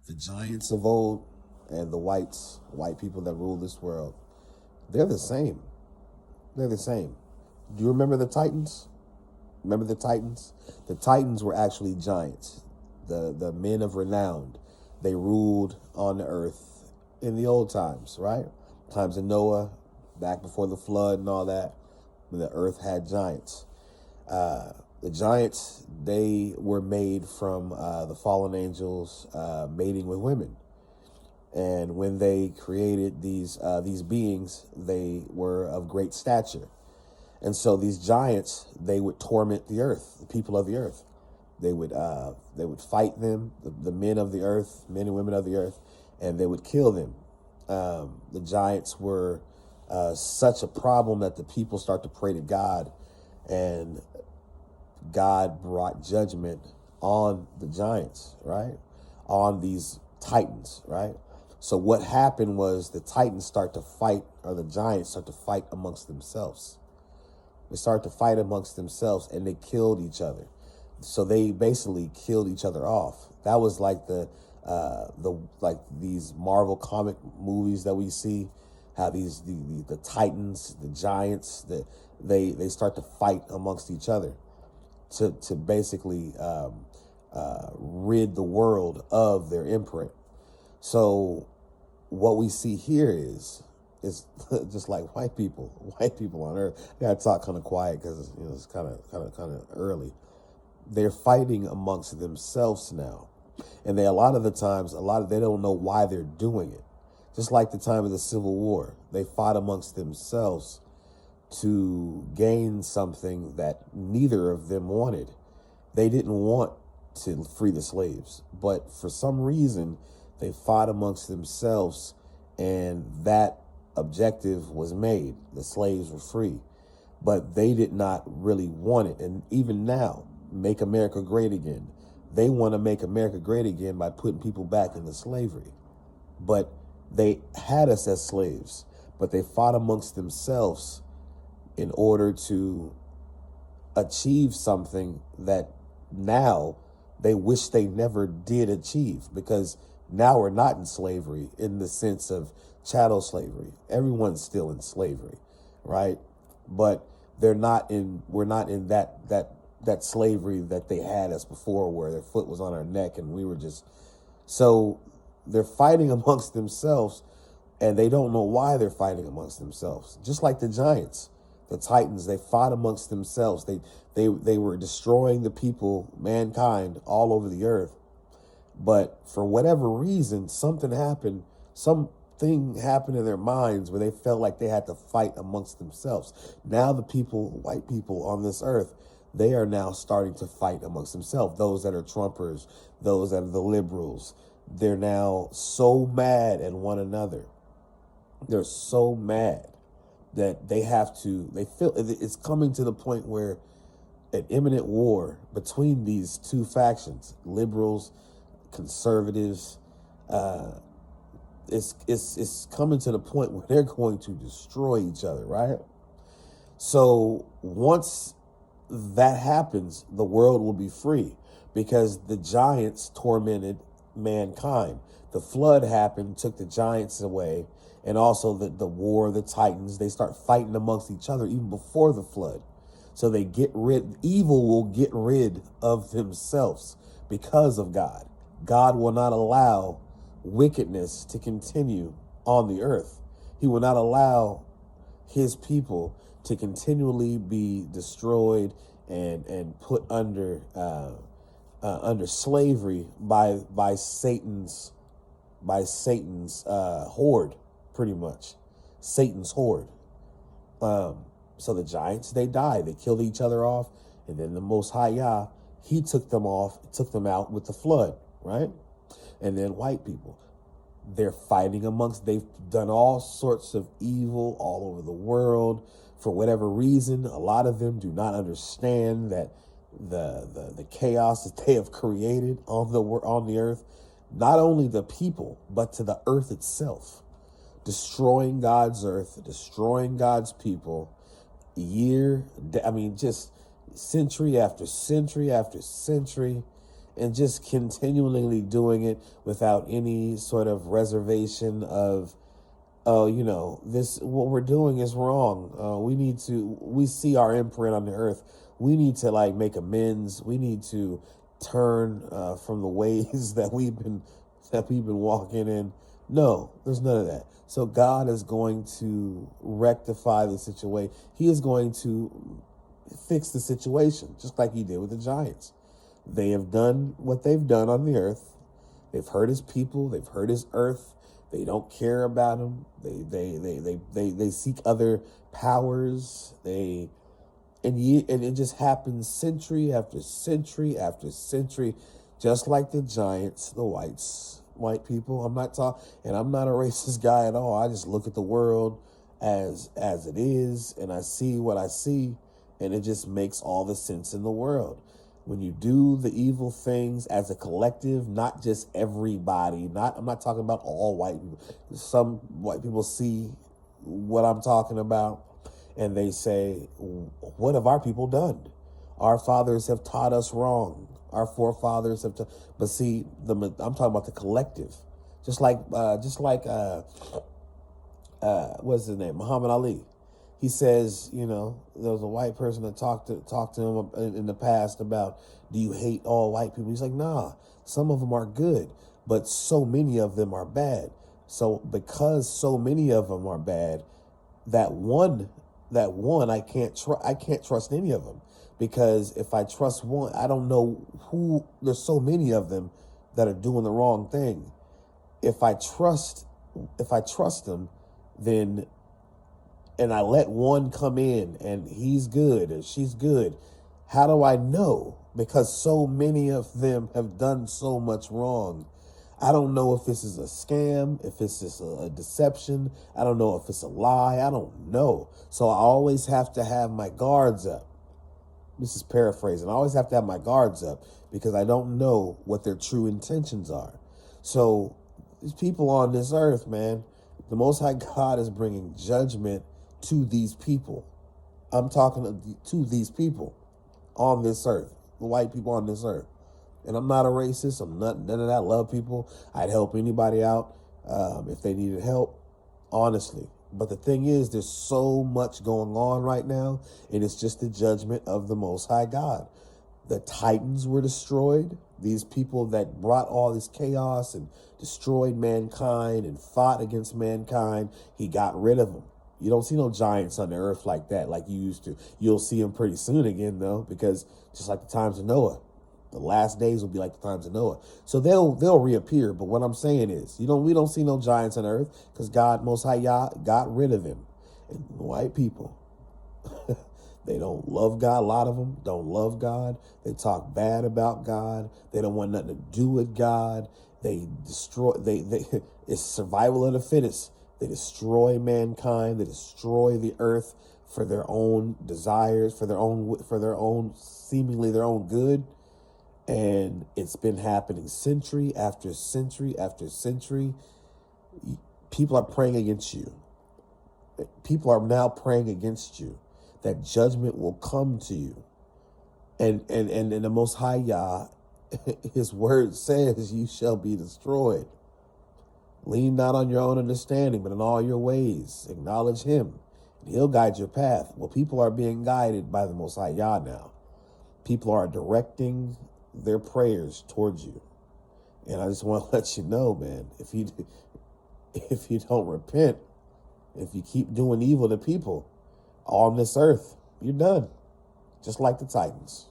The giants of old and the white people that rule this world, they're the same. They're the same. Do you remember the Titans? Remember the Titans? The Titans were actually giants, the men of renown. They ruled on the earth in the old times, right? Times of Noah, back before the flood and all that, when the earth had giants. The giants, they were made from the fallen angels mating with women. And when they created these beings, they were of great stature. And so these giants, they would torment the earth, the people of the earth. They would fight them, the men of the earth, men and women of the earth, and they would kill them. The giants were such a problem that the people start to pray to God, and God brought judgment on the giants, right? On these titans, right? So what happened was the titans start to fight, or the giants start to fight amongst themselves. They started to fight amongst themselves, and they killed each other. So they basically killed each other off. That was like like these Marvel comic movies that we see, how the titans, the giants, they start to fight amongst each other to basically rid the world of their imprint. So what we see here is just like white people on earth. I gotta talk kind of quiet because it's kind of early. They're fighting amongst themselves now, and a lot of the times they don't know why they're doing it. Just like the time of the Civil War, they fought amongst themselves to gain something that neither of them wanted. They didn't want to free the slaves, but for some reason they fought amongst themselves, and that objective was made. The slaves were free, but they did not really want it. And even now, make America great again. They want to make America great again by putting people back into slavery. But they had us as slaves, but they fought amongst themselves in order to achieve something that now they wish they never did achieve, because now we're not in slavery in the sense of chattel slavery. Everyone's still in slavery, right? But we're not in that slavery that they had us before, where their foot was on our neck and we were just. So they're fighting amongst themselves, and they don't know why they're fighting amongst themselves. Just like the giants, the titans, they fought amongst themselves. They were destroying the people, mankind, all over the earth. But for whatever reason, something happened in their minds where they felt like they had to fight amongst themselves. Now the people, white people on this earth, they are now starting to fight amongst themselves. Those that are Trumpers, those that are the liberals, they're now so mad at one another. They're so mad that they feel it's coming to the point where an imminent war between these two factions, liberals, conservatives, it's coming to the point where they're going to destroy each other, right? So once that happens, the world will be free, because the giants tormented mankind. The flood happened, took the giants away, and also the war, the titans, they start fighting amongst each other even before the flood. So evil will get rid of themselves because of God. God will not allow wickedness to continue on the earth. He will not allow his people to continually be destroyed and put under slavery by Satan's horde, pretty much. Satan's horde. So the giants, they died. They killed each other off, and then the Most High Yah, he took them out with the flood, right? And then white people, they're fighting they've done all sorts of evil all over the world. For whatever reason, a lot of them do not understand that the chaos that they have created on the earth, not only the people, but to the earth itself, destroying God's earth, destroying God's people, just century after century after century. and just continually doing it without any sort of reservation of, oh, this, what we're doing is wrong. We see our imprint on the earth. We need to like make amends. We need to turn from the ways that we've been walking in. No, there's none of that. So God is going to rectify the situation. He is going to fix the situation, just like he did with the giants. They have done what they've done on the earth. They've hurt his people. They've hurt his earth. They don't care about him. They seek other powers. And it just happens century after century after century, just like the giants, the white people. I'm not a racist guy at all. I just look at the world as it is, and I see what I see, and it just makes all the sense in the world. When you do the evil things as a collective, not just everybody, I'm not talking about all white people. Some white people see what I'm talking about and they say, what have our people done? Our fathers have taught us wrong. Our forefathers have but see, I'm talking about the collective. Just like what's his name? Muhammad Ali. He says, there was a white person that talked to him in the past about, do you hate all white people? He's like, nah, some of them are good, but so many of them are bad. So because so many of them are bad, that one, I can't trust any of them, because if I trust one, I don't know who. There's so many of them that are doing the wrong thing. If I trust them, then. And I let one come in and he's good or she's good, how do I know? Because so many of them have done so much wrong. I don't know if this is a scam, if it's just a deception. I don't know if it's a lie. I don't know. So I always have to have my guards up. This is paraphrasing. I always have to have my guards up because I don't know what their true intentions are. So these people on this earth, man, the Most High God is bringing judgment to these people. I'm talking to these people on this earth, the white people on this earth. And I'm not a racist. I'm not none of that. I love people. I'd help anybody out if they needed help, honestly. But the thing is, there's so much going on right now, and it's just the judgment of the Most High God. The Titans were destroyed. These people that brought all this chaos and destroyed mankind and fought against mankind, he got rid of them. You don't see no giants on the earth like that, like you used to. You'll see them pretty soon again, though, because just like the times of Noah, the last days will be like the times of Noah. So they'll reappear. But what I'm saying is, we don't see no giants on earth because God, Most High Yah, got rid of him. And white people, they don't love God. A lot of them don't love God. They talk bad about God. They don't want nothing to do with God. They destroy. It's survival of the fittest. They destroy mankind. They destroy the earth for their own desires, for their own seemingly their own good. And it's been happening century after century after century. People are praying against you. People are now praying against you, that judgment will come to you. And the Most High Yah, his word says, you shall be destroyed. Lean not on your own understanding, but in all your ways, acknowledge him, and he'll guide your path. Well, people are being guided by the Most High Yah now. People are directing their prayers towards you. And I just want to let you know, man, if you don't repent, if you keep doing evil to people on this earth, you're done. Just like the Titans.